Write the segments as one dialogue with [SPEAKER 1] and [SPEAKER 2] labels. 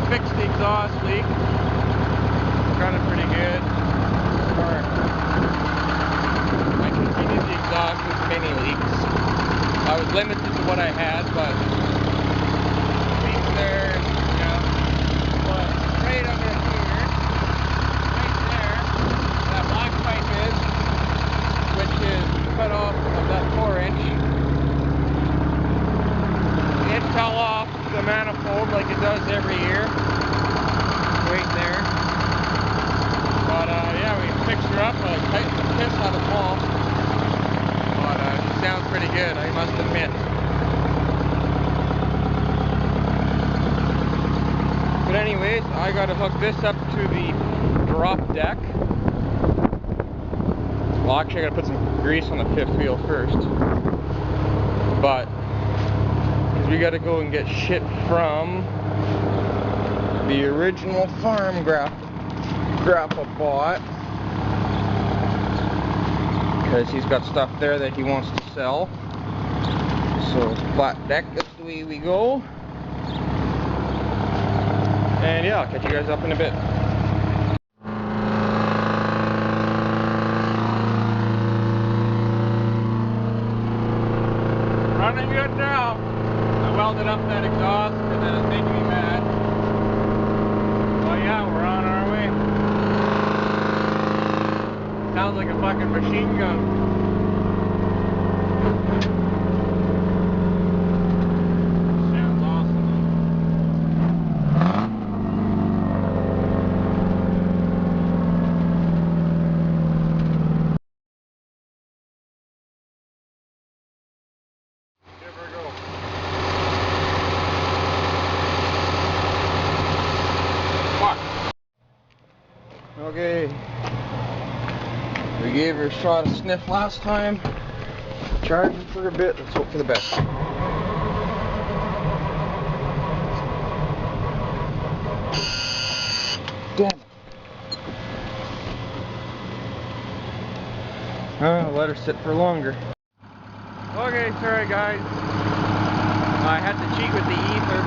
[SPEAKER 1] fixed the exhaust leak. It's running pretty good. I continued the exhaust with mini leaks. I was limited to what I had, but leaks there, yeah. But right under here, right there, that black pipe is, which is cut off of that 4-inch. It fell off the manifold like it does every year. Right there. But yeah, we fixed her up. I tightened the piss out of the wall. But she sounds pretty good, I must admit. But anyways, I gotta hook this up to the drop deck. Well, actually I gotta put some grease on the fifth wheel first. But we gotta go and get shit from the original farm Grandpa bought, because he's got stuff there that he wants to sell. So flat deck, that's the way we go. And yeah, I'll catch you guys up in a bit. Running good now. I welded up that exhaust and then it's making me mad. Well, yeah, we're on our way. Sounds like a fucking machine gun. Sounds awesome. Give her a go. Okay, we gave her a shot of sniff last time. Charged her for a bit. Let's hope for the best. Damn it. I'll let her sit for longer. Okay, sorry guys. I had to cheat with the ether.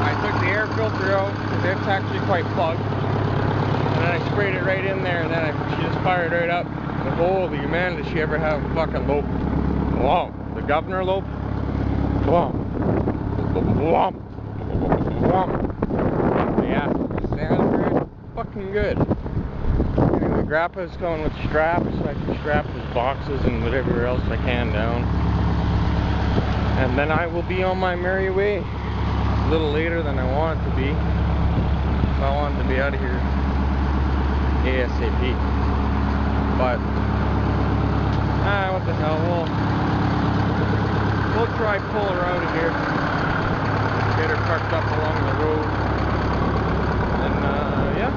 [SPEAKER 1] I took the air filter out because it's actually quite plugged. And then I sprayed it right in there, and then she just fired right up. But holy man, did she ever have a fucking lope. Wow. The governor lope. Wow. Wow. Wow. Yeah, sounds very fucking good. Anyway, Grandpa's going with straps, so I can strap his boxes and whatever else I can down. And then I will be on my merry way. A little later than I want it to be. If I wanted to be out of here ASAP. But what the hell, we'll try pull her out of here, get her parked up along the road, and yeah.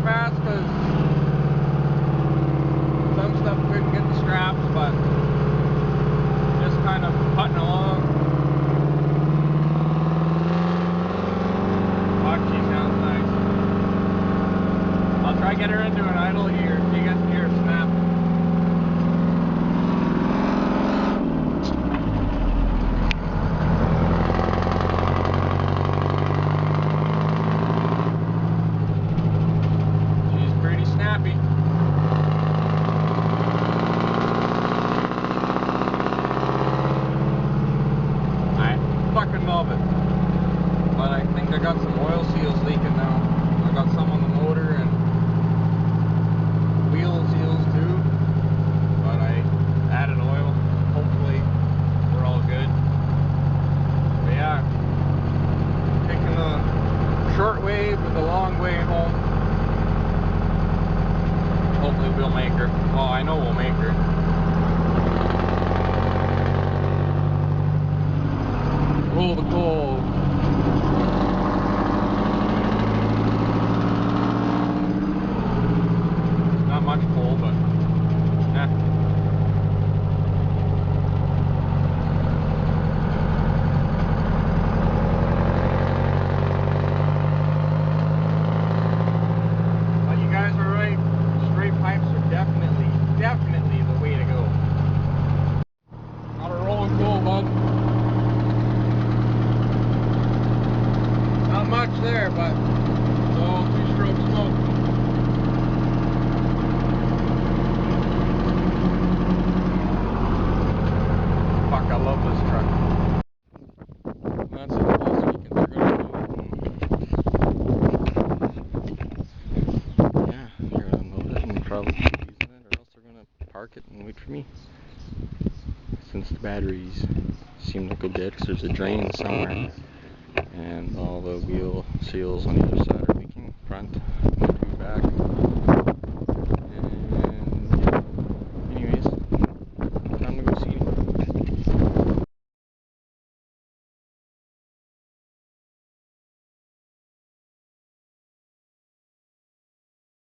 [SPEAKER 1] Fast because some stuff couldn't get the straps, but just kind of putting along. Oh, she sounds nice. I'll try to get her into an idle here. You guys can hear her snap. Fucking love it. But I think I got some oil seals leaking now. I got some on the motor and wheel seals too. But I added oil. Hopefully we're all good. But yeah, taking the long way home. Hopefully we'll make her. Well, I know we'll make her. Roll the coal. Not much coal, but yeah. But you guys are right. Straight pipes are definitely the way to go. Got a rolling coal, bud. Not much there, but it's all two-stroke smoke. Fuck, I love this truck. That's as close as we can figure out. Yeah, they're gonna unload it and probably keep using it, or else they're gonna park it and wait for me. Since the batteries seem like a dead, because there's a drain somewhere, and all the wheel seals on either side are leaking front.